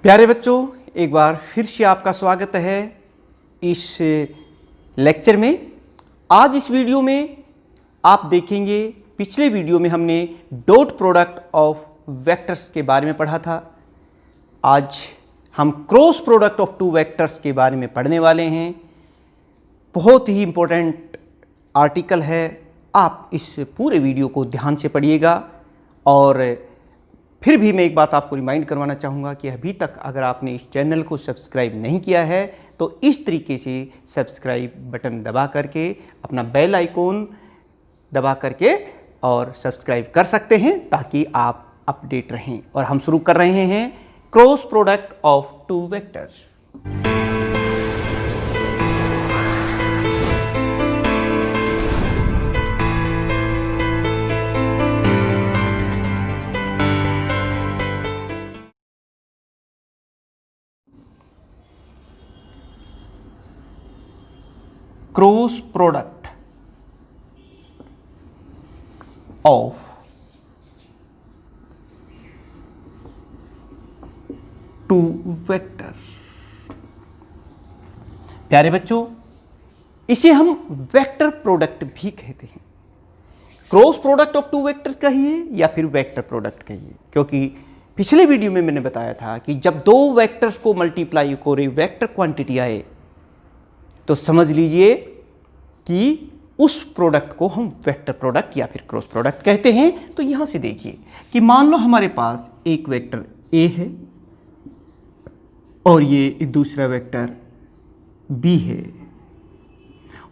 प्यारे बच्चों, एक बार फिर से आपका स्वागत है इस लेक्चर में। आज इस वीडियो में आप देखेंगे, पिछले वीडियो में हमने डॉट प्रोडक्ट ऑफ वेक्टर्स के बारे में पढ़ा था। आज हम cross product of two vectors के बारे में पढ़ने वाले हैं। बहुत ही इम्पोर्टेंट आर्टिकल है, आप इस पूरे वीडियो को ध्यान से पढ़िएगा। और फिर भी मैं एक बात आपको रिमाइंड करवाना चाहूँगा कि अभी तक अगर आपने इस चैनल को सब्सक्राइब नहीं किया है तो इस तरीके से सब्सक्राइब बटन दबा करके अपना बेल आइकॉन दबा करके और सब्सक्राइब कर सकते हैं ताकि आप अपडेट रहें। और हम शुरू कर रहे हैं cross product of two vectors. Cross product of two vectors. प्यारे बच्चों, इसे हम वेक्टर प्रोडक्ट भी कहते हैं। Cross product of two vectors कहिए या फिर वेक्टर प्रोडक्ट कहिए, क्योंकि पिछले वीडियो में मैंने बताया था कि जब दो वेक्टर्स को मल्टीप्लाई करे वेक्टर क्वांटिटी आए तो समझ लीजिए कि उस प्रोडक्ट को हम वेक्टर प्रोडक्ट या फिर क्रॉस प्रोडक्ट कहते हैं। तो यहां से देखिए कि मान लो हमारे पास एक वेक्टर ए है और ये दूसरा वेक्टर बी है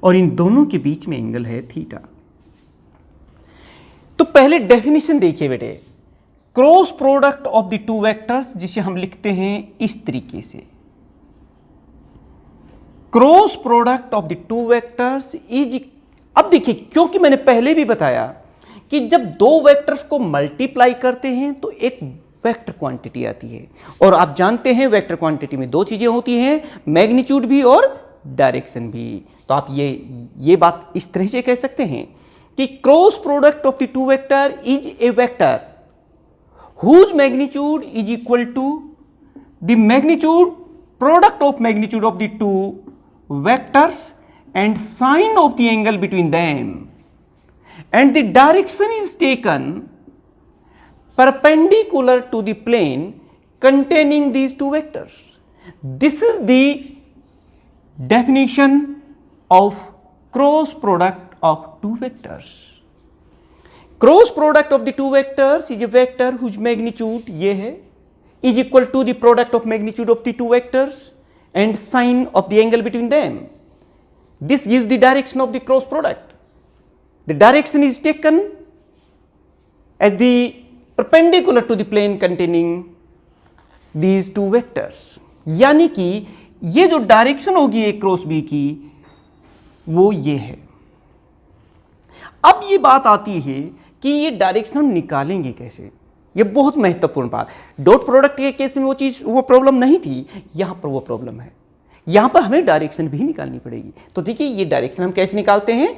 और इन दोनों के बीच में एंगल है थीटा। तो पहले डेफिनेशन देखिए बेटे, cross product of the two vectors, जिसे हम लिखते हैं इस तरीके से, cross product of the two vectors is. अब देखिए, क्योंकि मैंने पहले भी बताया कि जब दो वेक्टर्स को मल्टीप्लाई करते हैं तो एक वेक्टर क्वांटिटी आती है। और आप जानते हैं वेक्टर क्वांटिटी में दो चीजें होती हैं, मैग्नीट्यूड भी और डायरेक्शन भी। तो आप ये बात इस तरह से कह सकते हैं कि cross product of the two vector is a vector whose magnitude is equal to the magnitude product of magnitude of the two vectors and sine of the angle between them, and the direction is taken perpendicular to the plane containing these two vectors. This is the definition of cross product of two vectors. Cross product of the two vectors is a vector whose magnitude ये है is equal to the product of magnitude of the two vectors and sine of the angle between them. This gives the direction of the cross product. The direction is taken as the perpendicular to the plane containing these two vectors. यानी कि ये जो direction होगी एक cross B की वो ये है। अब ये बात आती है कि ये डायरेक्शन हम निकालेंगे कैसे। ये बहुत महत्वपूर्ण बात। डॉट प्रोडक्ट के केस में वो प्रॉब्लम नहीं थी, यहां पर वो प्रॉब्लम है। यहां पर हमें डायरेक्शन भी निकालनी पड़ेगी। तो देखिए, ये डायरेक्शन हम कैसे निकालते हैं।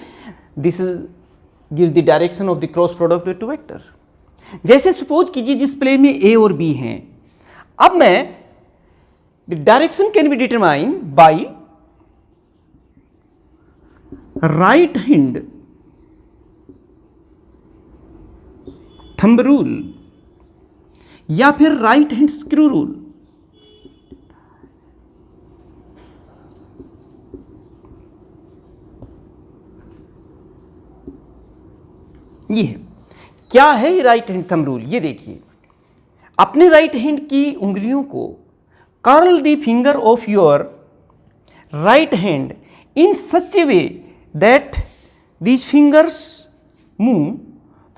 This gives the direction of the cross product of two vector. जैसे सपोज कीजिए जिस प्लेन में ए और बी हैं, अब मैं the direction can be determine by right hand thumb rule या फिर राइट हैंड स्क्रू रूल। ये है, क्या है ये राइट हैंड थंब रूल। ये देखिए, अपने राइट हैंड की उंगलियों को curl the finger of your right hand in such A way that these fingers move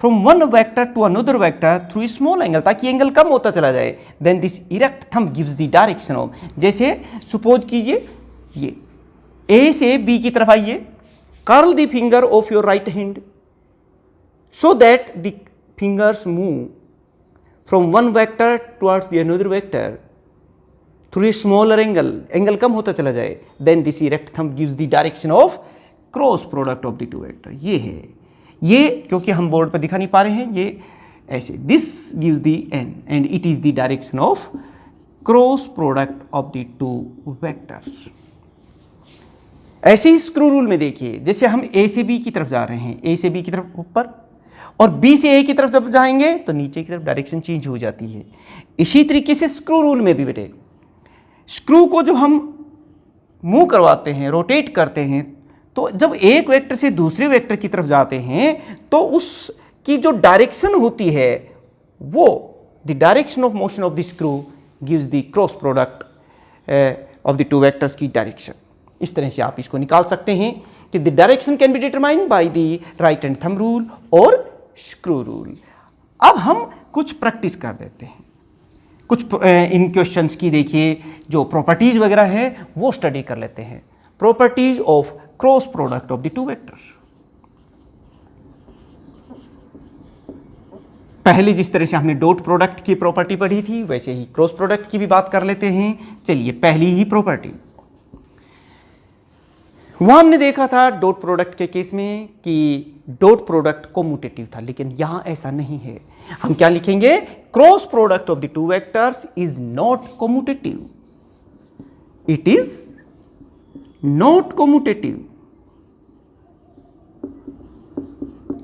from one vector to another vector through a small angle, ताकि angle कम होता चला जाए। Then this erect thumb gives the direction of, जैसे suppose कीजिए ये A से B की तरफ आइए, curl the finger of your right hand so that the fingers move from one vector towards the another vector through a smaller angle, angle कम होता चला जाए। Then this erect thumb gives the direction of cross product of the two vector। ये है, ये क्योंकि हम board पर दिखा नहीं पा रहे हैं, ये ऐसे, this gives the N and it is the direction of cross product of the two vectors. ऐसे ही स्क्रू रूल में देखिए, जैसे हम ए से बी की तरफ जा रहे हैं, ए से बी की तरफ ऊपर, और बी से ए की तरफ जब जाएंगे तो नीचे की तरफ डायरेक्शन चेंज हो जाती है। इसी तरीके से स्क्रू रूल में भी बेटे, स्क्रू को जब हम मूव करवाते हैं, रोटेट करते हैं, तो जब एक वेक्टर से दूसरे वेक्टर की तरफ जाते हैं तो उसकी जो डायरेक्शन होती है वो the direction of motion of the screw gives the cross product of the two vectors की डायरेक्शन। इस तरह से आप इसको निकाल सकते हैं कि the direction can be determined by the right hand thumb rule और स्क्रू रूल। अब हम कुछ प्रैक्टिस कर देते हैं, कुछ इन क्वेश्चंस की देखिए जो प्रॉपर्टीज वगैरह है वो स्टडी कर लेते हैं। Properties of cross product of the two vectors. पहले जिस तरह से हमने डॉट प्रोडक्ट की प्रॉपर्टी पढ़ी थी वैसे ही क्रॉस प्रोडक्ट की भी बात कर लेते हैं। चलिए, पहली ही प्रॉपर्टी, वहां हमने देखा था डॉट प्रोडक्ट के केस में कि डॉट प्रोडक्ट कोम्यूटेटिव था, लेकिन यहां ऐसा नहीं है। हम क्या लिखेंगे? Cross product of the two vectors is not commutative, it is not commutative.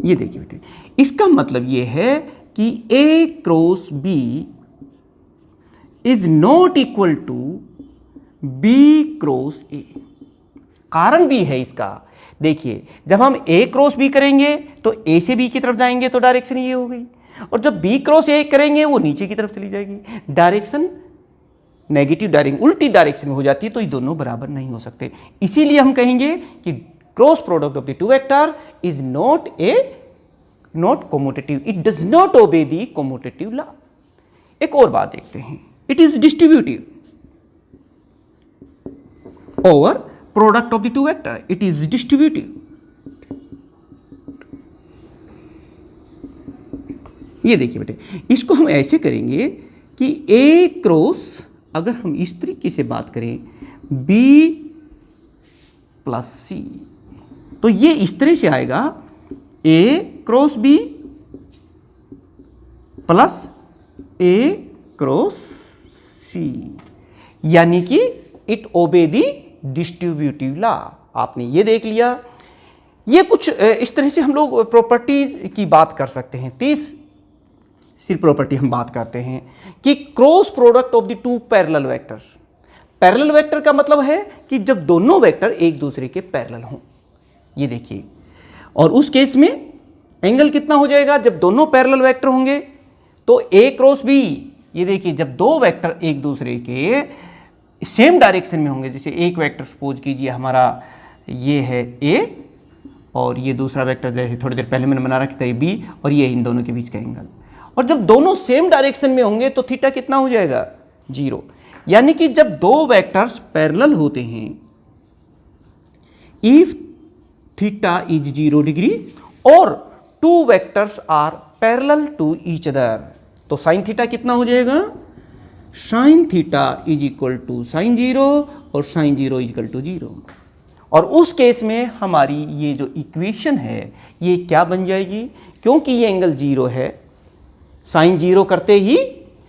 ये देखिए बेटे, इसका मतलब ये है कि A cross B is not equal to B cross A. कारण भी है इसका। देखिए, जब हम ए क्रॉस बी करेंगे तो ए से बी की तरफ जाएंगे तो डायरेक्शन ये हो गई, और जब बी क्रॉस ए करेंगे वो नीचे की तरफ चली जाएगी, डायरेक्शन नेगेटिव डायरेक्शन, उल्टी डायरेक्शन में हो जाती है, तो ये दोनों बराबर नहीं हो सकते। इसीलिए हम कहेंगे कि cross product of the two vector is not commutative, it does not obey the commutative law. एक और बात देखते हैं, it is distributive over product of the two vector, it is distributive. ये देखिए बेटे, इसको हम ऐसे करेंगे कि ए क्रॉस, अगर हम इस तरीके से बात करें बी प्लस सी, तो ये इस तरह से आएगा ए क्रॉस बी प्लस ए क्रॉस सी, यानी कि इट ओबे दी डिस्ट्रीब्यूटिव लॉ। आपने ये देख लिया। ये कुछ इस तरह से हम लोग प्रॉपर्टीज की बात कर सकते हैं। तीसरी प्रॉपर्टी हम बात करते हैं कि cross product of the to parallel vectors. Parallel vector का मतलब है कि जब दोनों वेक्टर एक दूसरे के पैरेलल हों। ये देखिए, और उस केस में एंगल कितना हो जाएगा? जब दोनों पैरेलल वेक्टर होंगे तो ए क्रॉस बी, ये देखिए, जब दो वेक्टर एक दूसरे के सेम डायरेक्शन में होंगे, जैसे एक वेक्टर सपोज कीजिए हमारा ये है ए और ये दूसरा वेक्टर जैसे थोड़ी देर पहले मैंने बना रखा था बी, और ये इन दोनों के बीच का एंगल, और जब दोनों सेम डायरेक्शन में होंगे तो थीटा कितना हो जाएगा? 0। यानी कि जब दो वेक्टर्स पैरेलल होते हैं, इफ थीटा इज 0 डिग्री और two vectors are parallel to each other, तो साइन थीटा कितना हो जाएगा? Sine theta is equal to sine 0 और साइन 0 इज इक्वल टू 0। और उस केस में हमारी ये जो इक्वेशन है ये क्या बन जाएगी? क्योंकि ये एंगल 0 है, साइन 0 करते ही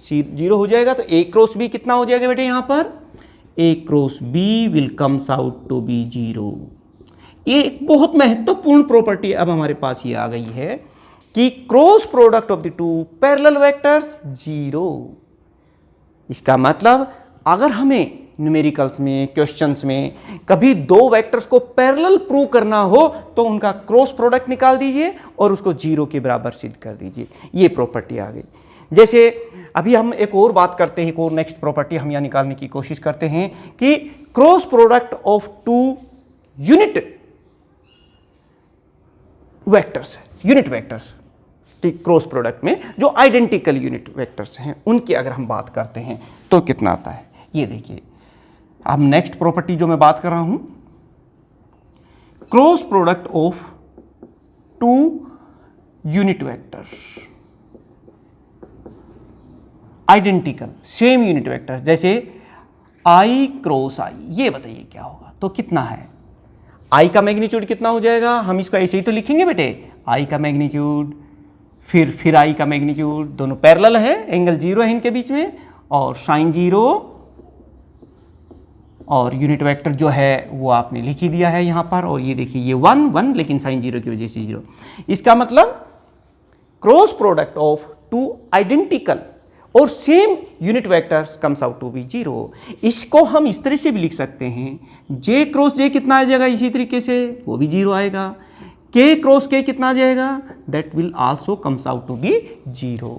0 हो जाएगा, तो ए क्रॉस बी कितना हो जाएगा बेटे? यहाँ पर A cross B will comes out to be 0। ये एक बहुत महत्वपूर्ण प्रॉपर्टी अब हमारे पास ये आ गई है कि cross product of the to parallel vectors 0। इसका मतलब अगर हमें न्यूमेरिकल्स में, क्वेश्चंस में कभी दो वेक्टर्स को पैरेलल प्रूव करना हो तो उनका क्रॉस प्रोडक्ट निकाल दीजिए और उसको 0 के बराबर सिद्ध कर दीजिए। ये प्रॉपर्टी आ गई। जैसे अभी हम एक और बात करते हैं, एक और नेक्स्ट प्रॉपर्टी हम यहाँ निकालने की कोशिश करते हैं कि cross product of two unit vectors, unit vectors cross product में जो आइडेंटिकल यूनिट वेक्टर्स हैं उनकी अगर हम बात करते हैं तो कितना आता है? ये देखिए, अब नेक्स्ट प्रॉपर्टी जो मैं बात कर रहा हूं, cross product of two unit vectors, identical same unit vectors, जैसे आई क्रॉस आई, ये बताइए क्या होगा? तो कितना है? आई का मैग्नीट्यूड कितना हो जाएगा? हम इसको ऐसे ही तो लिखेंगे बेटे, आई का मैग्नीट्यूड फिर आई का मैग्नीट्यूड, दोनों पैरेलल है, एंगल 0 है इनके बीच में, और साइन 0 और यूनिट वेक्टर जो है वो आपने लिख ही दिया है यहाँ पर। और ये देखिए ये 1 1 लेकिन साइन 0 की वजह से 0। इसका मतलब cross product of two identical और same unit vectors comes out to be 0। इसको हम इस तरह से भी लिख सकते हैं, जे क्रॉस जे कितना आ जाएगा इसी तरीके से, वो भी 0 आएगा। के क्रॉस के कितना आ जाएगा, that will also comes out to be 0।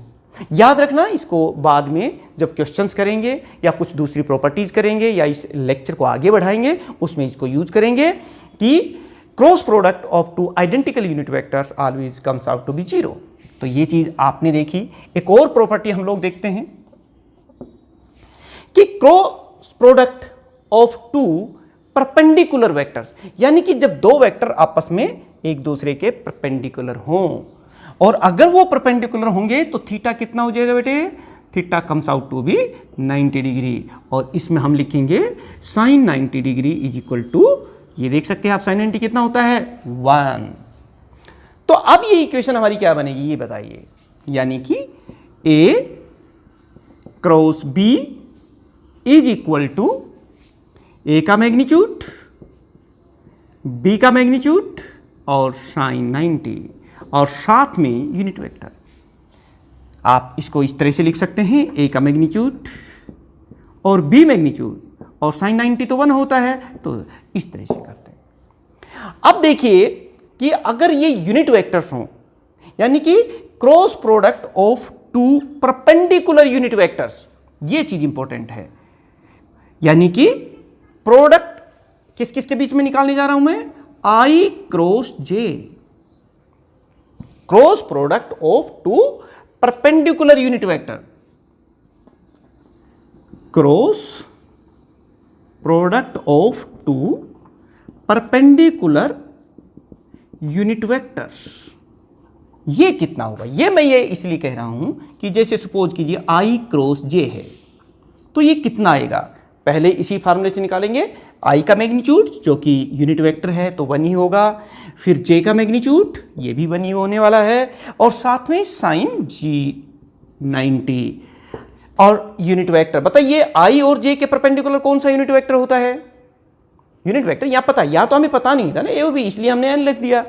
याद रखना, इसको बाद में जब क्वेश्चंस करेंगे या कुछ दूसरी प्रॉपर्टीज करेंगे या इस लेक्चर को आगे बढ़ाएंगे उसमें इसको यूज करेंगे कि cross product of two identical unit vectors always comes out to be 0। तो ये चीज आपने देखी। एक और प्रॉपर्टी हम लोग देखते हैं कि cross product of two perpendicular vectors, यानी कि जब दो वेक्टर आपस में एक दूसरे के परपेंडिकुलर हों और अगर वो परपेंडिकुलर होंगे तो थीटा कितना हो जाएगा बेटे, theta comes out to be 90 degree. और इसमें हम लिखेंगे sine 90 degree is equal to, ये देख सकते हैं आप साइन 90 कितना होता है 1। तो अब ये इक्वेशन हमारी क्या बनेगी ये बताइए, यानी कि A cross B is equal to A का मैग्नीट्यूड, बी का मैग्नीट्यूड और साइन 90 और साथ में यूनिट वेक्टर। आप इसको इस तरह से लिख सकते हैं, ए का मैग्नीट्यूड और बी मैग्नीट्यूड और साइन 90 तो 1 होता है, तो इस तरह से करते हैं। अब देखिए कि अगर ये यूनिट वेक्टर्स हों, यानी कि cross product of two perpendicular unit vectors, ये चीज इंपॉर्टेंट है। यानी कि प्रोडक्ट किस किस के बीच में निकालने जा रहा हूं मैं, I cross J, cross product of two perpendicular unit vector, cross product of two perpendicular unit vectors. ये कितना होगा, ये मैं ये इसलिए कह रहा हूं कि जैसे सपोज कीजिए आई क्रॉस जे है, तो ये कितना आएगा, पहले इसी फार्मूले से निकालेंगे। आई का मैग्नीट्यूड जो कि यूनिट वेक्टर है तो 1 ही होगा, फिर जे का मैग्नीट्यूड ये भी 1 ही होने वाला है, और साथ में साइन जी 90 और यूनिट वेक्टर। बताइए आई और जे के परपेंडिकुलर कौन सा यूनिट वेक्टर होता है, यूनिट वेक्टर यहाँ पता, या तो हमें पता नहीं था ना ए भी, इसलिए हमने एन लिख दिया।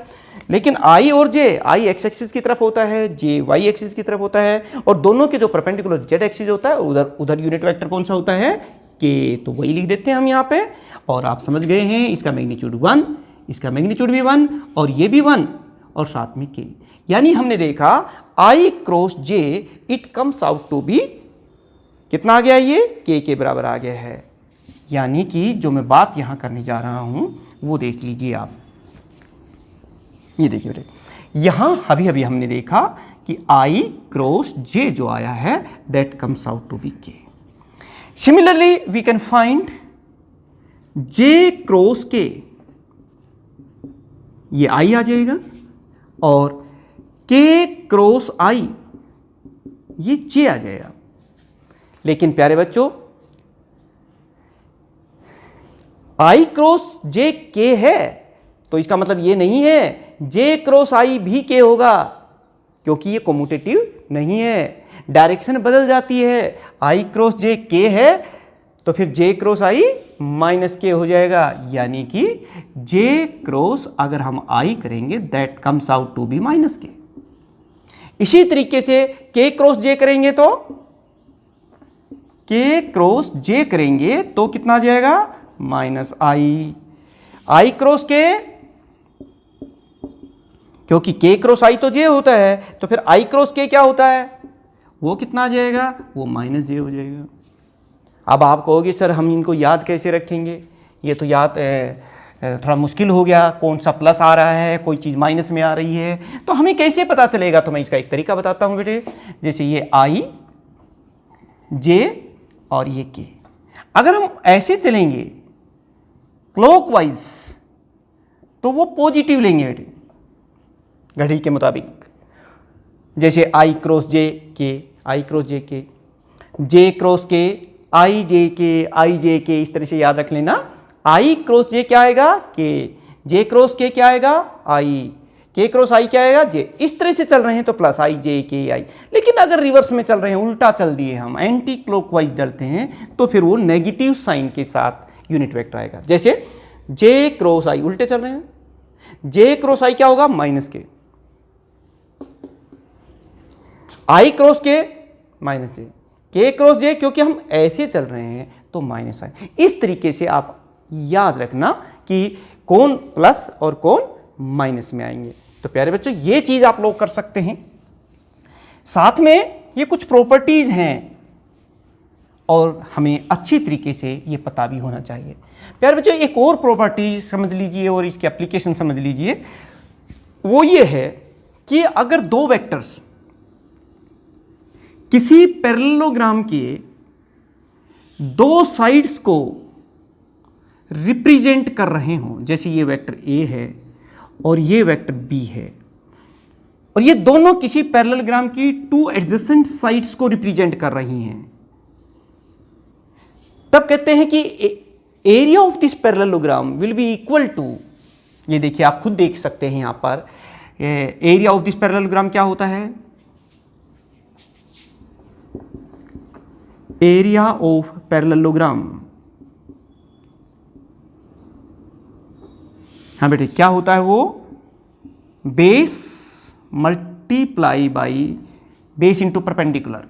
लेकिन आई और जे, आई एक्स एक्सिस की तरफ होता है, जे वाई एक्सिस की तरफ होता है, और दोनों के जो परपेंडिकुलर जेड एक्सिस होता है उधर उधर यूनिट वेक्टर कौन सा होता है, के। तो वही लिख देते हैं हम यहाँ पे, और आप समझ गए हैं इसका मैग्नीट्यूड 1, इसका मैग्नीट्यूड भी 1 और ये भी 1 और साथ में के। यानी हमने देखा I cross J it comes out to be कितना आ गया, ये के बराबर आ गया है। यानी कि जो मैं बात यहां करने जा रहा हूं वो देख लीजिए आप, ये देखिए बेटे, यहां अभी अभी हमने देखा कि आई क्रॉस जे जो आया है that comes out to be K. Similarly we can find J cross K, ये आई आ जाएगा, और के क्रॉस आई ये जे आ जाएगा। लेकिन प्यारे बच्चों आई क्रॉस जे के है तो इसका मतलब ये नहीं है जे क्रॉस आई भी के होगा, क्योंकि ये कम्यूटेटिव नहीं है, डायरेक्शन बदल जाती है। आई क्रॉस जे के है तो फिर जे क्रॉस आई माइनस के हो जाएगा, यानी कि जे क्रॉस अगर हम आई करेंगे that comes out to be minus k. इसी तरीके से के क्रॉस जे करेंगे तो के क्रॉस जे करेंगे तो कितना आ जाएगा, माइनस आई, आई क्रॉस के, क्योंकि के क्रॉस आई तो जे होता है, तो फिर आई क्रॉस के क्या होता है, वो कितना आ जाएगा, वो माइनस जे हो जाएगा। अब आप कहोगे सर हम इनको याद कैसे रखेंगे, ये तो याद थोड़ा मुश्किल हो गया, कौन सा प्लस आ रहा है, कोई चीज़ माइनस में आ रही है, तो हमें कैसे पता चलेगा। तो मैं इसका एक तरीका बताता हूँ बेटे, जैसे ये आई जे और ये के, अगर हम ऐसे चलेंगे क्लॉकवाइज तो वो पॉजिटिव लेंगे बेटे घड़ी के मुताबिक। जैसे आई क्रॉस जे के, आई क्रॉस जे के, जे क्रॉस के, आई जे के, इस तरह से याद रख लेना। आई क्रॉस जे क्या आएगा, के, जे क्रॉस के क्या आएगा, आई, K क्रॉस I क्या आएगा, J। इस तरह से चल रहे हैं तो plus I J K I, लेकिन अगर रिवर्स में चल रहे हैं, उल्टा चल दिए हम, एंटी क्लॉकवाइज डलते हैं, तो फिर वो नेगेटिव साइन के साथ यूनिट वेक्टर आएगा। जैसे J क्रॉस I उल्टे चल रहे हैं, J क्रॉस I क्या होगा, minus K, I cross K minus J, K cross J, क्योंकि हम ऐसे चल रहे हैं तो माइनस I। इस तरीके से आप याद रखना कि कौन प्लस और कौन माइनस में आएंगे। तो प्यारे बच्चों, ये चीज आप लोग कर सकते हैं। साथ में ये कुछ प्रॉपर्टीज हैं और हमें अच्छी तरीके से ये पता भी होना चाहिए। प्यारे बच्चों, एक और प्रॉपर्टी समझ लीजिए और इसकी एप्लीकेशन समझ लीजिए। वो ये है कि अगर दो वेक्टर्स किसी पैरेललोग्राम के दो साइड्स को रिप्रेजेंट कर रहे हों, जैसे ये वेक्टर A है और ये वेक्टर B है, और ये दोनों किसी पैरेललोग्राम की टू एडजेसेंट साइड्स को रिप्रेजेंट कर रही हैं, तब कहते हैं कि area of this parallelogram will be equal to, ये देखिए आप खुद देख सकते हैं यहां पर, एरिया ऑफ दिस पैरेललोग्राम क्या होता है, एरिया ऑफ पैरेललोग्राम, हाँ बेटे क्या होता है वो, base multiply by base into perpendicular.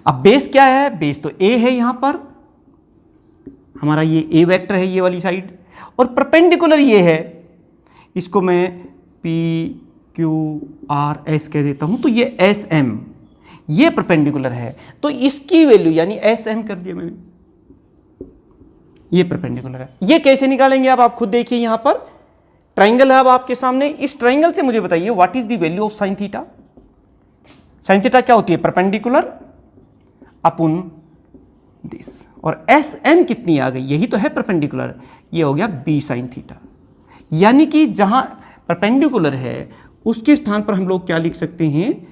अब बेस क्या है, बेस तो A है, यहां पर हमारा ये A वेक्टर है, ये वाली साइड, और परपेंडिकुलर ये है, इसको मैं PQRS कह देता हूं, तो ये SM, ये परपेंडिकुलर है, तो इसकी वैल्यू यानी SM कर दिया मैंने, ये परपेंडिकुलर है। ये कैसे निकालेंगे आप खुद देखिए, यहां पर ट्राइंगल है अब आपके सामने, इस ट्राइंगल से मुझे बताइए what is the value of sine theta. Sine theta क्या होती है, परपेंडिकुलर अपन दिस, और SM कितनी आ गई, यही तो है परपेंडिकुलर, ये हो गया B साइन थीटा। यानी कि जहां परपेंडिकुलर है उसके स्थान पर हम लोग क्या लिख सकते हैं,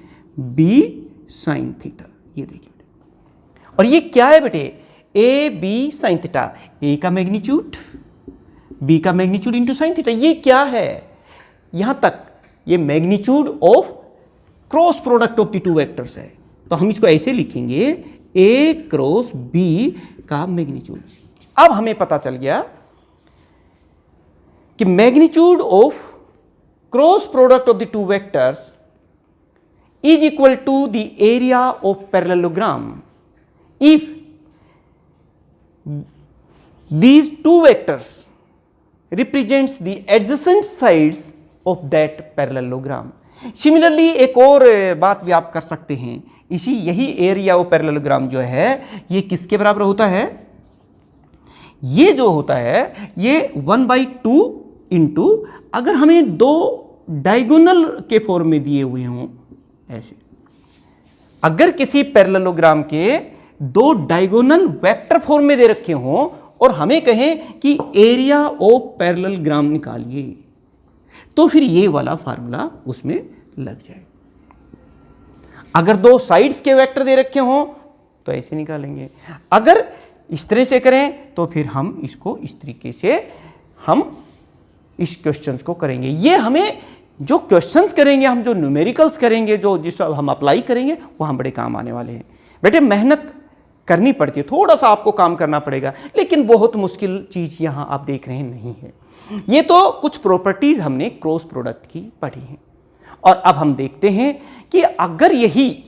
B साइन थीटा। ये देखिए, और ये क्या है बेटे, ए बी साइन थीटा, ए का मैग्नीट्यूड बी का मैग्नीट्यूड इंटू साइन थीटा। ये क्या है, यहां तक ये magnitude of cross product of the two vectors है, तो हम इसको ऐसे लिखेंगे ए क्रॉस बी का मैग्नीट्यूड। अब हमें पता चल गया कि magnitude of cross product of the two vectors is equal to the area of parallelogram if these two vectors represents the adjacent sides of that parallelogram। Similarly एक और बात भी आप कर सकते हैं, इसी यही एरिया ऑफ पैरेललोग्राम जो है ये किसके बराबर होता है, ये जो होता है ये 1/2 इंटू, अगर हमें दो डायगोनल के फॉर्म में दिए हुए हों, ऐसे अगर किसी पैरेललोग्राम के दो डायगोनल वेक्टर फॉर्म में दे रखे हों और हमें कहें कि एरिया ऑफ पैरेललोग्राम निकालिए, तो फिर ये वाला फार्मूला उसमें लग जाए। अगर दो साइड्स के वेक्टर दे रखे हों तो ऐसे निकालेंगे, अगर इस तरह से करें तो फिर हम इसको इस तरीके से हम इस क्वेश्चंस को करेंगे। ये हमें जो क्वेश्चंस करेंगे, हम जो न्यूमेरिकल्स करेंगे, जो जिस हम अप्लाई करेंगे, वो हम बड़े काम आने वाले हैं। बेटे मेहनत करनी पड़ती है, थोड़ा सा आपको काम करना पड़ेगा, लेकिन बहुत मुश्किल चीज़ यहाँ आप देख रहे हैं नहीं है। ये तो कुछ प्रॉपर्टीज हमने क्रॉस प्रोडक्ट की पढ़ी हैं, और अब हम देखते हैं कि अगर यही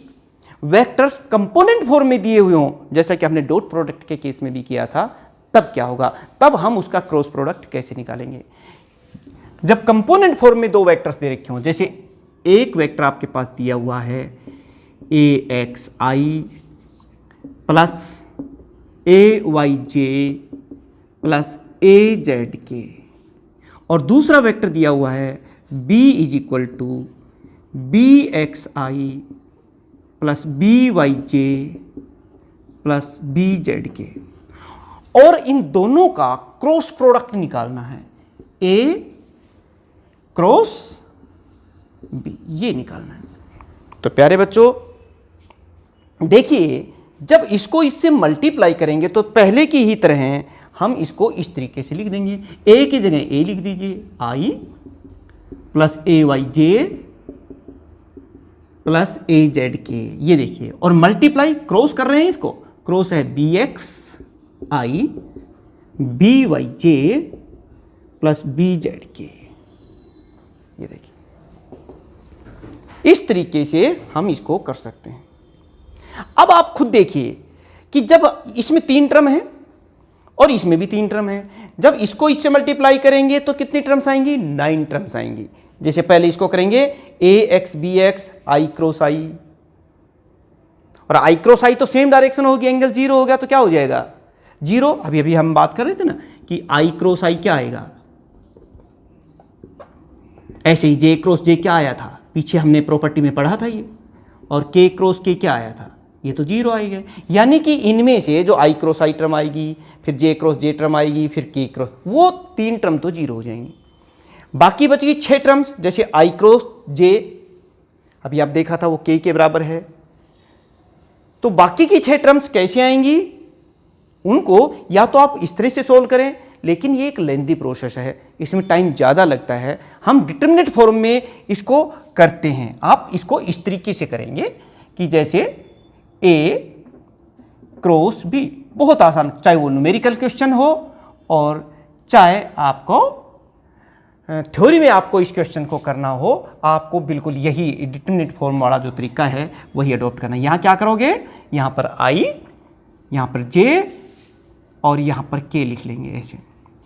वेक्टर्स कंपोनेंट फॉर्म में दिए हुए हों, जैसा कि हमने डॉट प्रोडक्ट के केस में भी किया था, तब क्या होगा, तब हम उसका क्रॉस प्रोडक्ट कैसे निकालेंगे। जब कंपोनेंट फॉर्म में दो वेक्टर्स दे रखे हों, जैसे एक वेक्टर आपके पास दिया हुआ है AXI plus AYJ plus AZK, और दूसरा वेक्टर दिया हुआ है B is equal to BXI plus BYJ plus BZK, और इन दोनों का क्रॉस प्रोडक्ट निकालना है, A क्रॉस B, ये निकालना है। तो प्यारे बच्चों देखिए, जब इसको इससे मल्टीप्लाई करेंगे तो पहले की ही तरह हम इसको इस तरीके से लिख देंगे, A की जगह A लिख दीजिए I plus a y j plus a z k, ये देखिए, और मल्टीप्लाई क्रॉस कर रहे हैं इसको, क्रॉस है बी एक्स आई B Y j plus B Z k, ये देखिए। इस तरीके से हम इसको कर सकते हैं। अब आप खुद देखिए कि जब इसमें 3 टर्म है और इसमें भी 3 टर्म है, जब इसको इससे मल्टीप्लाई करेंगे तो कितनी टर्म्स आएंगी? 9 टर्म्स आएंगी। जैसे पहले इसको करेंगे ए एक्स बी एक्स आई क्रॉस आई, और आई क्रॉस आई तो सेम डायरेक्शन होगी, एंगल 0 हो गया तो क्या हो जाएगा? 0। अभी अभी हम बात कर रहे थे ना कि आई क्रॉस आई क्या आएगा, ऐसे ही जे क्रॉस जे क्या आया था, पीछे हमने प्रॉपर्टी में पढ़ा था ये, और के क्रॉस के क्या आया था, ये तो 0 आएगा। यानी कि इनमें से जो आई क्रॉस आई टर्म आएगी, फिर जे क्रॉस जे टर्म आएगी, फिर के क्रॉस, वो 3 टर्म तो 0 हो जाएंगी। बाकी बच गई 6 टर्म्स, जैसे आई क्रॉस जे, अभी आप देखा था वो के बराबर है, तो बाकी की 6 टर्म्स कैसे आएंगी? उनको या तो आप इस तरह से सोल्व करें, लेकिन ये एक लेंथी प्रोसेस है, इसमें टाइम ज़्यादा लगता है। हम डिटरमिनेंट फॉर्म में इसको करते हैं। आप इसको इस तरीके से करेंगे कि जैसे ए क्रॉस बी, बहुत आसान, चाहे वो न्यूमेरिकल क्वेश्चन हो और चाहे आपको थ्योरी में आपको इस क्वेश्चन को करना हो, आपको बिल्कुल यही डिटरमिनेंट फॉर्म वाला जो तरीका है वही अडॉप्ट करना है। यहाँ क्या करोगे, यहाँ पर आई, यहाँ पर जे और यहाँ पर के लिख लेंगे, ऐसे।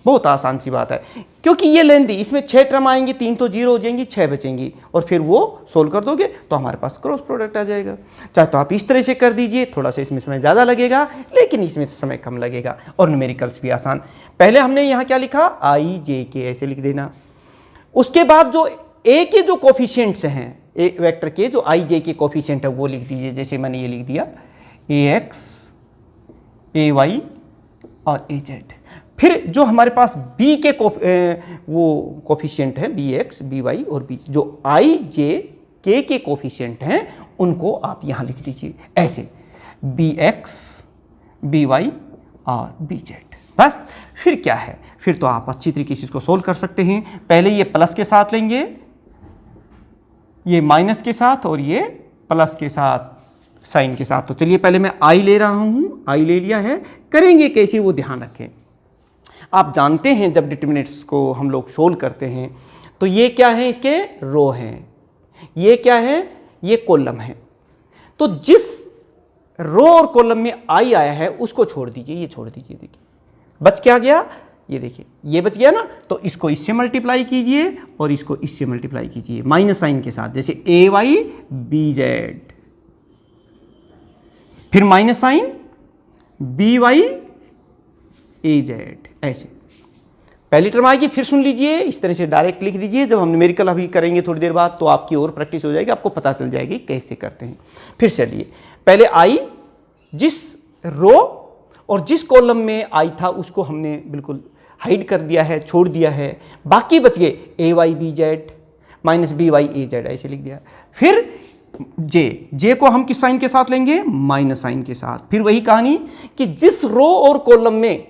बहुत आसान सी बात है, क्योंकि ये लेंथी, इसमें 6 टर्म आएंगी, 3 तो 0 हो जाएंगी, 6 बचेंगी, और फिर वो सोल्व कर दोगे तो हमारे पास क्रॉस प्रोडक्ट आ जाएगा। चाहे तो आप इस तरह से कर दीजिए, थोड़ा सा इसमें समय ज़्यादा लगेगा, लेकिन इसमें समय कम लगेगा, और न्यूमेरिकल्स भी आसान। पहले हमने यहाँ क्या लिखा, आई जे के, ऐसे लिख देना। उसके बाद जो ए के जो कोफिशिएंट्स हैं, ए वेक्टर के जो आई जे के कोफिशिएंट है वो लिख दीजिए। जैसे मैंने ये लिख दिया ए एक्स ए वाई और ए जेड। फिर जो हमारे पास बी के वो कोफिशिएंट है, बी एक्स बी वाई और बी, जो आई जे के कोफिशिएंट हैं उनको आप यहाँ लिख दीजिए ऐसे, बी एक्स बी वाई और बी जेड। बस फिर क्या है, फिर तो आप अच्छी तरीके से इसको सोल्व कर सकते हैं। पहले ये प्लस के साथ लेंगे, ये माइनस के साथ, और ये प्लस के साथ, साइन के साथ। तो चलिए पहले मैं आई ले रहा हूँ, आई ले लिया है। करेंगे कैसे वो ध्यान रखें। आप जानते हैं जब डिटरमिनेंट्स को हम लोग सोल्व करते हैं तो ये क्या है, इसके रो हैं, ये क्या है, ये कॉलम है। तो जिस रो और कॉलम में आई आया है उसको छोड़ दीजिए, ये छोड़ दीजिए। देखिए बच क्या गया, ये देखिए ये बच गया ना, तो इसको इससे मल्टीप्लाई कीजिए और इसको इससे मल्टीप्लाई कीजिए माइनस साइन के साथ, जैसे ए वाई बी जेड, फिर minus sine B Y A Z, ऐसे। पहली टर्म आएगी, फिर सुन लीजिए, इस तरह से डायरेक्ट लिख दीजिए। जब हम न्यूमेरिकल अभी करेंगे थोड़ी देर बाद तो आपकी और प्रैक्टिस हो जाएगी, आपको पता चल जाएगी कैसे करते हैं। फिर चलिए पहले आई, जिस रो और जिस कॉलम में आई था उसको हमने बिल्कुल हाइड कर दिया है, छोड़ दिया है। बाकी बच गए A Y B Z minus B Y A Z, ऐसे लिख दिया। फिर जे को हम किस साइन के साथ लेंगे, माइनस साइन के साथ। फिर वही कहानी कि जिस रो और कॉलम में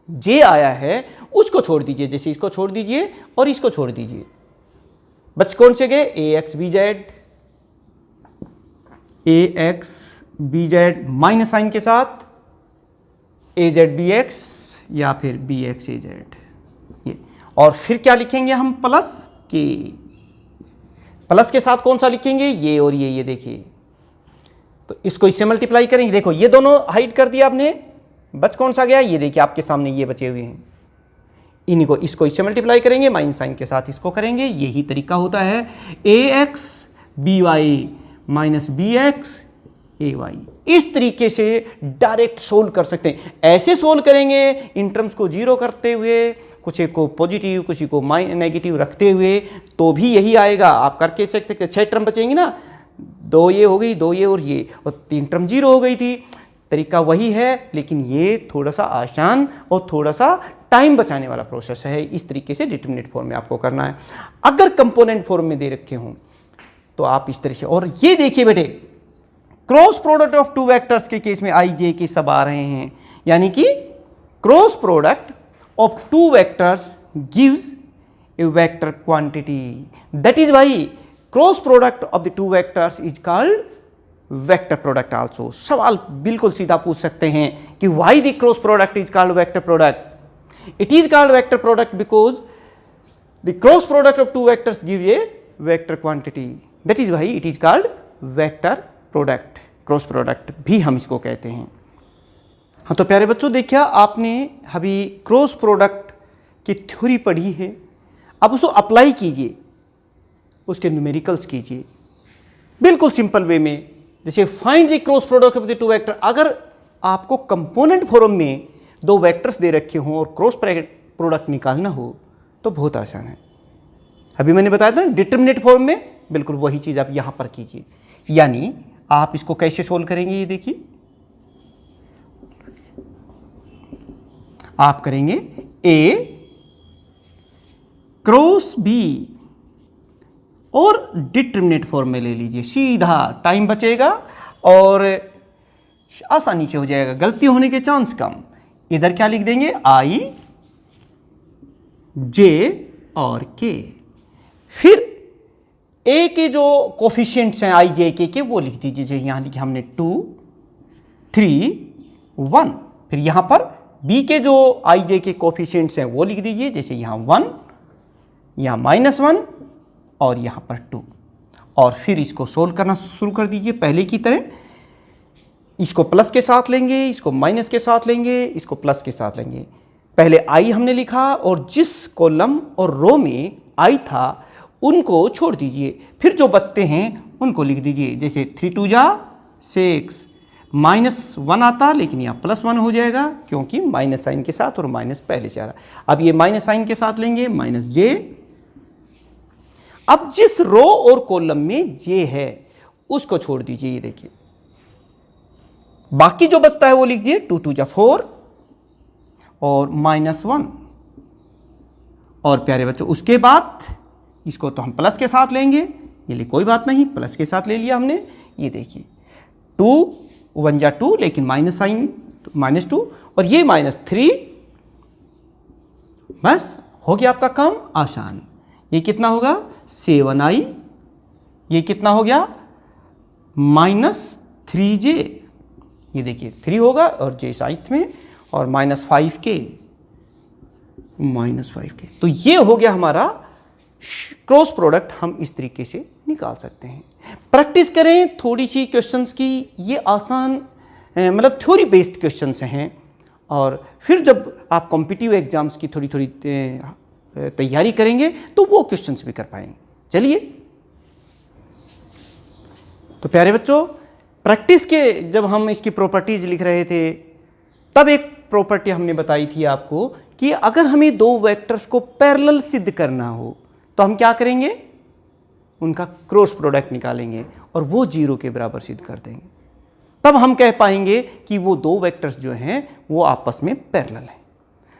जे आया है उसको छोड़ दीजिए, जैसे इसको छोड़ दीजिए और इसको छोड़ दीजिए। बच कौन से गए, A X B Z, A X B Z minus sign के साथ, ए जेड बी एक्स या फिर बी एक्स ए जेड, ये। और फिर क्या लिखेंगे हम, प्लस के। प्लस के साथ कौन सा लिखेंगे, ये और ये देखिए। तो इसको इससे मल्टीप्लाई करेंगे, देखो ये दोनों हाइड कर दिया आपने, बच कौन सा गया, ये देखिए आपके सामने ये बचे हुए हैं। इनको इसको इससे मल्टीप्लाई करेंगे, माइनस साइन के साथ इसको करेंगे। यही तरीका होता है, A X B Y minus B X A Y. इस तरीके से डायरेक्ट सोल्व कर सकते हैं। ऐसे सोल्व करेंगे इन टर्म्स को जीरो करते हुए, कुछ एक को पॉजिटिव कुछ को नेगेटिव रखते हुए, तो भी यही आएगा। आप करके सकते, 6 टर्म बचेंगे ना, 2 ये हो गई, 2 ये और ये, और 3 टर्म जीरो हो गई थी। तरीका वही है, लेकिन ये थोड़ा सा आसान और थोड़ा सा टाइम बचाने वाला प्रोसेस है। इस तरीके से डिटरमिनेंट फॉर्म में आपको करना है। अगर कंपोनेंट फॉर्म में दे रखे हों तो आप इस तरह से, और ये देखिए बेटे, क्रॉस प्रोडक्ट ऑफ 2 वेक्टर्स के केस में आई जे के सब आ रहे हैं, यानी कि cross product of 2 vectors gives a vector quantity. That is why cross product of the two vectors is called vector product also. सवाल बिल्कुल सीधा पूछ सकते हैं कि why the cross product is called vector product? It is called vector product because the cross product of two vectors give a vector quantity. That is why it is called vector product. Cross product भी हम इसको कहते हैं. हाँ, तो प्यारे बच्चों, देखिए आपने अभी क्रॉस प्रोडक्ट की थ्योरी पढ़ी है. अब उसको अप्लाई कीजिए, उसके न्यूमेरिकल्स कीजिए बिल्कुल सिंपल वे में. जैसे find the cross product of the two vector. अगर आपको कंपोनेंट फॉर्म में दो वेक्टर्स दे रखे हों और क्रॉस प्रोडक्ट निकालना हो तो बहुत आसान है. अभी मैंने बताया था ना डिटरमिनेट फॉर्म में, बिल्कुल वही चीज़ आप यहाँ पर कीजिए. यानी आप इसको कैसे सोल्व करेंगे, ये देखिए. आप करेंगे ए क्रॉस बी और डिटरमिनेट फॉर्म में ले लीजिए. सीधा टाइम बचेगा और आसानी से हो जाएगा, गलती होने के चांस कम. इधर क्या लिख देंगे, आई जे और के. फिर ए के जो कोफिशिएंट्स हैं आई जे के वो लिख दीजिए. जैसे यहाँ लिखे हमने 2 3 1. फिर यहाँ पर बी के जो आई जे के कोफिशिएंट्स हैं वो लिख दीजिए. जैसे यहाँ 1, यहाँ -1 और यहाँ पर 2. और फिर इसको सोल्व करना शुरू कर दीजिए पहले की तरह. इसको प्लस के साथ लेंगे, इसको माइनस के साथ लेंगे, इसको प्लस के साथ लेंगे. पहले आई हमने लिखा और जिस कॉलम और रो में आई था उनको छोड़ दीजिए. फिर जो बचते हैं उनको लिख दीजिए. जैसे 3 2 जा 6, -1 आता लेकिन यहाँ +1 हो जाएगा क्योंकि माइनस साइन के साथ और माइनस पहले से आ रहा. अब ये माइनस साइन के साथ लेंगे -j. अब जिस रो और कॉलम में j है उसको छोड़ दीजिए. ये देखिए बाकी जो बचता है वो लिख दिए. 2 2 जा 4 और -1. और प्यारे बच्चों उसके बाद इसको तो हम प्लस के साथ लेंगे. ये लिए कोई बात नहीं, प्लस के साथ ले लिया हमने. ये देखिए 2 1 जा 2 लेकिन माइनस साइन -2 और ये -3. बस हो गया आपका काम आसान. ये कितना होगा 7i. ये कितना हो गया -3j. ये देखिए 3 होगा और j साइड में और -5k. तो ये हो गया हमारा क्रॉस प्रोडक्ट. हम इस तरीके से निकाल सकते हैं. प्रैक्टिस करें थोड़ी सी क्वेश्चंस की. ये आसान मतलब थ्योरी बेस्ड क्वेश्चंस हैं. और फिर जब आप कॉम्पिटिटिव एग्जाम्स की थोड़ी थोड़ी तैयारी करेंगे तो वो क्वेश्चंस भी कर पाएंगे. चलिए, तो प्यारे बच्चों प्रैक्टिस के जब हम इसकी प्रॉपर्टीज लिख रहे थे तब एक प्रॉपर्टी हमने बताई थी आपको कि अगर हमें दो वेक्टर्स को पैरेलल सिद्ध करना हो तो हम क्या करेंगे, उनका क्रॉस प्रोडक्ट निकालेंगे और वो 0 के बराबर सिद्ध कर देंगे. तब हम कह पाएंगे कि वो दो वेक्टर्स जो हैं वो आपस में पैरेलल हैं.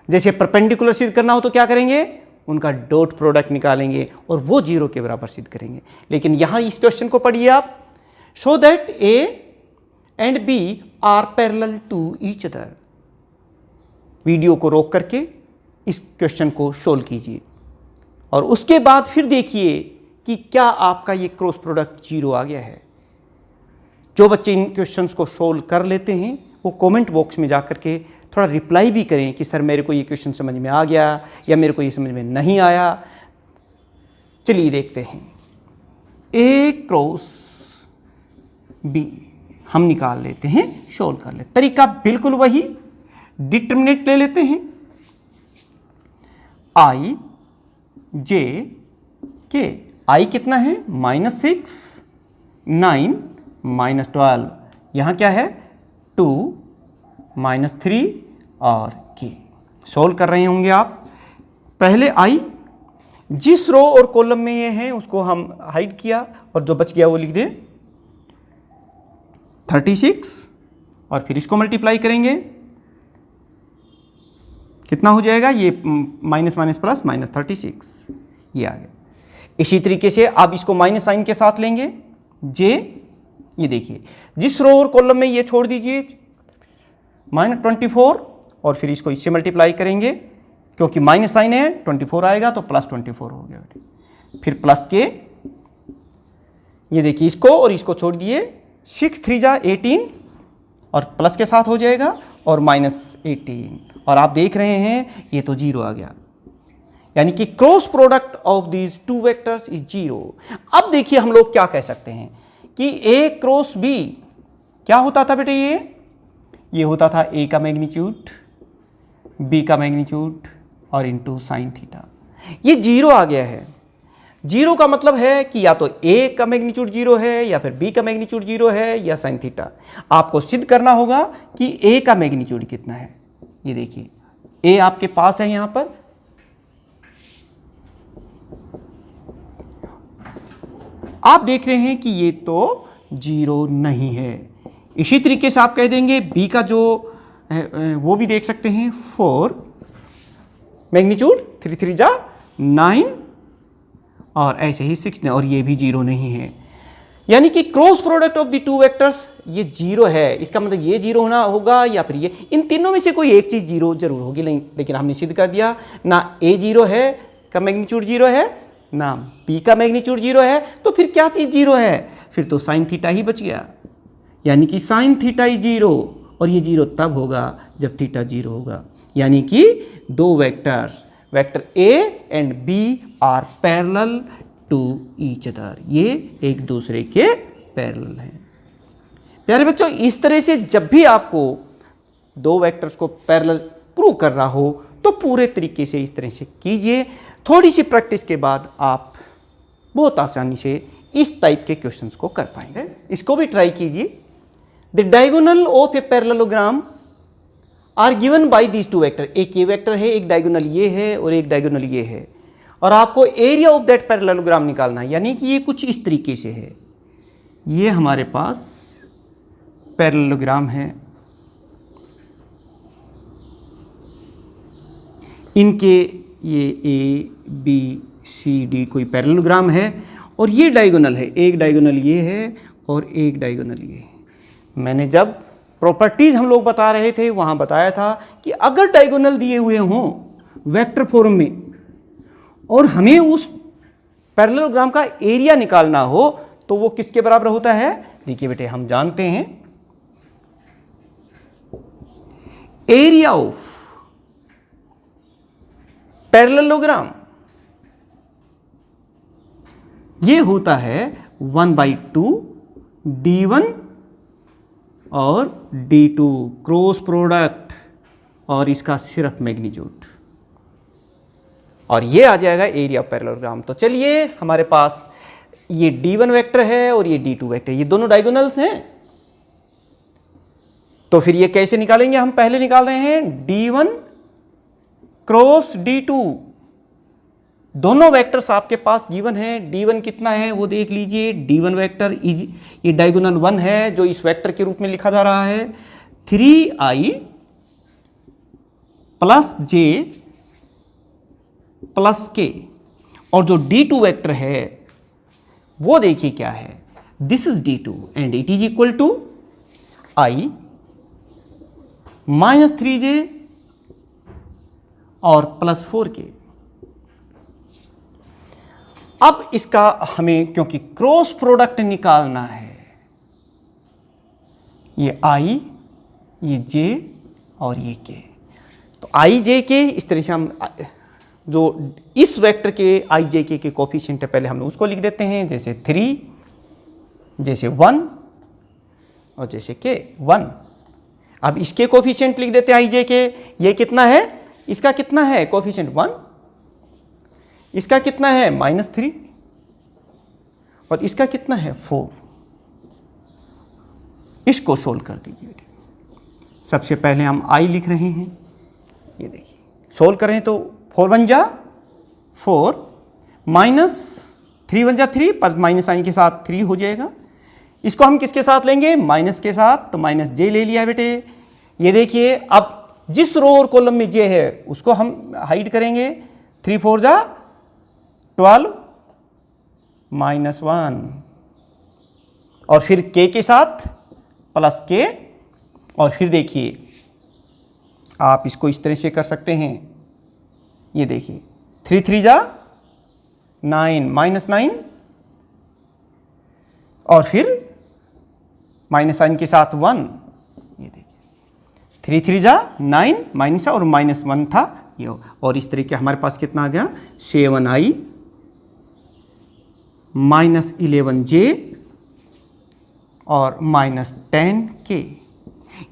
जैसे परपेंडिकुलर सिद्ध करना हो तो क्या करेंगे, उनका डॉट प्रोडक्ट निकालेंगे और वो 0 के बराबर सिद्ध करेंगे. लेकिन यहाँ इस क्वेश्चन को पढ़िए आप. Show that a and b are parallel to each other. Video को रोक करके इस क्वेश्चन को सोल्व कीजिए और उसके बाद फिर देखिए कि क्या आपका ये क्रॉस प्रोडक्ट 0 आ गया है. जो बच्चे इन क्वेश्चंस को सोल्व कर लेते हैं वो कमेंट बॉक्स में जाकर के थोड़ा रिप्लाई भी करें कि सर मेरे को ये क्वेश्चन समझ में आ गया या मेरे को ये समझ में नहीं आया. चलिए देखते हैं. ए क्रॉस बी हम निकाल लेते हैं, सोल्व कर लेते. तरीका बिल्कुल वही. डिटरमिनेंट ले लेते हैं. आई जे के. आई कितना है -6 9 -12. यहाँ क्या है 2 -3 और के. सोल्व कर रहे होंगे आप. पहले आई जिस रो और कॉलम में ये है उसको हम हाइड किया और जो बच गया वो लिख दें 36 और फिर इसको मल्टीप्लाई करेंगे. कितना हो जाएगा ये माइनस माइनस प्लस -36. ये आ गया. इसी तरीके से आप इसको माइनस साइन के साथ लेंगे. जे ये देखिए जिस रो और कॉलम में ये छोड़ दीजिए -24 और फिर इसको इससे मल्टीप्लाई करेंगे क्योंकि माइनस साइन है 24 आएगा तो प्लस 24 हो गया बेटे। फिर प्लस के ये देखिए इसको और इसको छोड़ दिए, 6 3 जा 18 और प्लस के साथ हो जाएगा और -18 और आप देख रहे हैं ये तो 0 आ गया, यानी कि cross product of these two vectors is 0। अब देखिए हम लोग क्या कह सकते हैं कि A क्रॉस B क्या होता था बेटे, ये होता था A का मैग्नीट्यूड B का मैग्नीट्यूड और इनटू साइन थीटा। ये 0 आ गया है। 0 का मतलब है कि या तो A का मैग्नीट्यूड 0 है या फिर B का मैग्नीट्यूड 0 है या साइन थीटा। आपको सिद्ध करना होगा कि A का मैग्नीट्यूड कितना है। ये देखिए A आपके पास है यहां पर, आप देख रहे हैं कि ये तो 0 नहीं है। इसी तरीके से आप कह देंगे B का जो वो भी देख सकते हैं 4 मैग्नीट्यूड 3 3 जा 9 और ऐसे ही 6 ने, और ये भी 0 नहीं है। यानी कि cross product of the two vectors ये 0 है। इसका मतलब ये 0 होना होगा या फिर ये, इन तीनों में से कोई एक चीज 0 जरूर होगी। नहीं, लेकिन हमने सिद्ध कर दिया ना A 0 है का मैग्नीट्यूड 0 है ना B का मैग्नीट्यूड 0 है, तो फिर क्या चीज 0 है? फिर तो साइन थीटा ही बच गया। यानी कि साइन थीटा ही 0, और ये 0 तब होगा जब थीटा 0 होगा। यानी कि दो vectors, vector A and B are parallel to each other, ये एक दूसरे के पैरेलल हैं। प्यारे बच्चों, इस तरह से जब भी आपको दो वेक्टर्स को पैरेलल प्रूव करना हो तो पूरे तरीके से इस तरह से कीजिए। थोड़ी सी प्रैक्टिस के बाद आप बहुत आसानी से इस टाइप के क्वेश्चंस को कर पाएंगे। इसको भी ट्राई कीजिए। The diagonal of a parallelogram are given by these two vector. एक ये वेक्टर है, एक डायगोनल ये है और एक डायगोनल ये है, और आपको एरिया ऑफ दैट पैरेललोग्राम निकालना है। यानी कि ये कुछ इस तरीके से है। ये हमारे पास पैरेललोग्राम है, इनके ये A B C D कोई पैरेललोग्राम है, और ये डायगोनल है। एक डायगोनल ये है और एक डायगोनल ये है। मैंने जब प्रॉपर्टीज हम लोग बता रहे थे वहाँ बताया था कि अगर डायगोनल दिए हुए हों वेक्टर फॉर्म में और हमें उस पैरेललोग्राम का एरिया निकालना हो तो वो किसके बराबर होता है? देखिए बेटे, हम जानते हैं एरिया ऑफ पैरेललोग्राम ये होता है 1/2 D1 और D2 क्रॉस प्रोडक्ट और इसका सिर्फ मैग्नीट्यूड, और ये आ जाएगा एरिया ऑफ पैरेललोग्राम। तो चलिए, हमारे पास ये D1 वेक्टर है और ये D2 वेक्टर, ये दोनों डायगोनल्स हैं। तो फिर ये कैसे निकालेंगे? हम पहले निकाल रहे हैं D1 क्रॉस D2। दोनों वेक्टर्स आपके पास गिवन है। D1 कितना है वो देख लीजिए। D1 वेक्टर ये डायगोनल 1 है जो इस वेक्टर के रूप में लिखा जा रहा है 3i plus j plus k, और जो D2 वेक्टर है वो देखिए क्या है, this is D2 and it is equal to i minus 3j और प्लस 4k। अब इसका हमें क्योंकि क्रॉस प्रोडक्ट निकालना है, ये i, ये j और ये k, तो i j k इस तरह से हम जो इस वेक्टर के i j k के कोफिशिएंट है पहले हम उसको लिख देते हैं, जैसे 3, जैसे 1 और जैसे k 1। अब इसके कोफिशिएंट लिख देते हैं i j k। ये कितना है? इसका कितना है कोफिशिएंट? 1। इसका कितना है? -3। और इसका कितना है? 4। इसको सोल्व कर दीजिए। सबसे पहले हम i लिख रहे हैं, ये देखिए सोल्व करें तो 4 1 जा 4 माइनस 3 1 जा 3, पर माइनस साइन के साथ 3 हो जाएगा। इसको हम किसके साथ लेंगे? माइनस के साथ, तो माइनस j ले लिया बेटे। ये देखिए, अब जिस रो और कॉलम में j है उसको हम हाइड करेंगे। 3 4 जा 12 -1, और फिर k के साथ प्लस k, और फिर देखिए आप इसको इस तरह से कर सकते हैं ये देखिए 3 3 जा 9 -9 और फिर माइनस साइन के साथ 1, ये देखिए 3 3 जा 9 माइनस और -1 था ये, और इस तरीके हमारे पास कितना आ गया 7i -11j और -10k,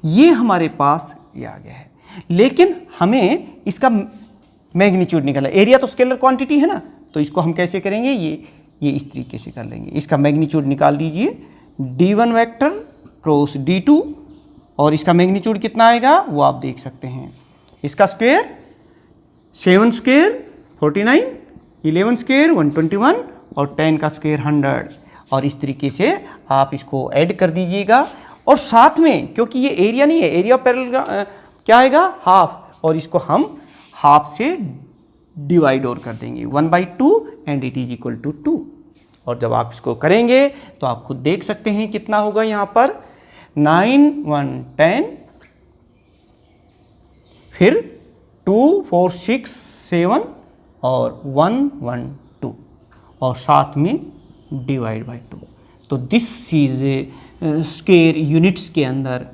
ये हमारे पास ये आ गया है। लेकिन हमें इसका मैग्नीट्यूड निकालना, एरिया तो स्केलर क्वांटिटी है ना, तो इसको हम कैसे करेंगे, ये इस तरीके से कर लेंगे। इसका मैग्नीट्यूड निकाल दीजिए, d1 वेक्टर क्रॉस d2, और इसका मैग्नीट्यूड कितना आएगा वो आप देख सकते हैं। इसका स्क्वायर 7 स्क्वायर 49, 11 स्क्वायर 121 और 10 का स्क्वायर 100, और इस तरीके से आप इसको ऐड कर दीजिएगा। और साथ में क्योंकि ये एरिया नहीं है, एरिया पैरेलल क्या आएगा हाफ, और इसको हम हाफ से डिवाइड और कर देंगे 1/2 and it is equal to 2। और जब आप इसको करेंगे तो आप खुद देख सकते हैं कितना होगा यहाँ पर 9 1 10, फिर 2 4 6 7 और 1 1 2 और साथ में डिवाइड बाय 2। तो दिस इज स्क्वायर यूनिट्स के अंदर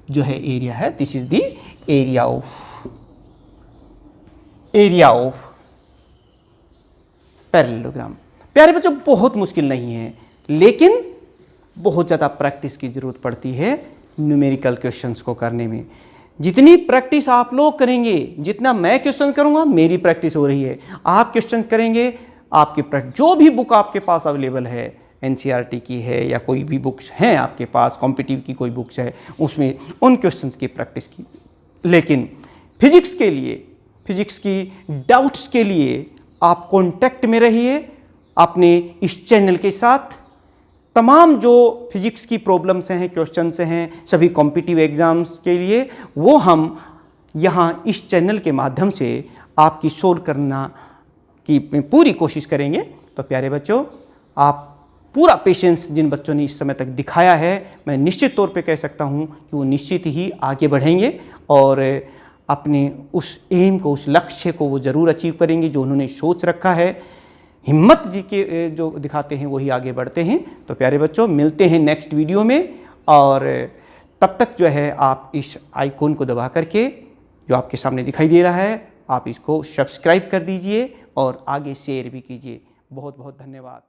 जो है एरिया है, this is the area of parallelogram. प्यारे बच्चों बहुत मुश्किल नहीं है, लेकिन बहुत ज़्यादा प्रैक्टिस की ज़रूरत पड़ती है न्यूमेरिकल क्वेश्चंस को करने में। जितनी प्रैक्टिस आप लोग करेंगे, जितना मैं क्वेश्चन करूंगा मेरी प्रैक्टिस हो रही है, आप क्वेश्चन करेंगे, आपके जो भी बुक आपके पास अवेलेबल है, एनसीईआरटी की है या कोई भी बुक्स हैं आपके पास, कॉम्पिटिटिव की कोई बुक्स है, उसमें उन क्वेश्चंस की प्रैक्टिस की। लेकिन फिजिक्स के लिए, फिजिक्स की डाउट्स के लिए आप कांटेक्ट में रहिए अपने इस चैनल के साथ। तमाम जो फिजिक्स की प्रॉब्लम्स हैं, क्वेश्चंस हैं, सभी कॉम्पिटिटिव एग्जाम्स के लिए वो हम यहाँ इस चैनल के माध्यम से आपकी सोल्व करना की पूरी कोशिश करेंगे। तो प्यारे बच्चों, आप पूरा पेशेंस जिन बच्चों ने इस समय तक दिखाया है, मैं निश्चित तौर पे कह सकता हूँ कि वो निश्चित ही आगे बढ़ेंगे और अपने उस एम को, उस लक्ष्य को वो ज़रूर अचीव करेंगे जो उन्होंने सोच रखा है। हिम्मत जी के जो दिखाते हैं वही आगे बढ़ते हैं। तो प्यारे बच्चों, मिलते हैं नेक्स्ट वीडियो में, और तब तक जो है आप इस आइकॉन को दबा करके जो आपके सामने दिखाई दे रहा है, आप इसको सब्सक्राइब कर दीजिए और आगे शेयर भी कीजिए। बहुत बहुत धन्यवाद।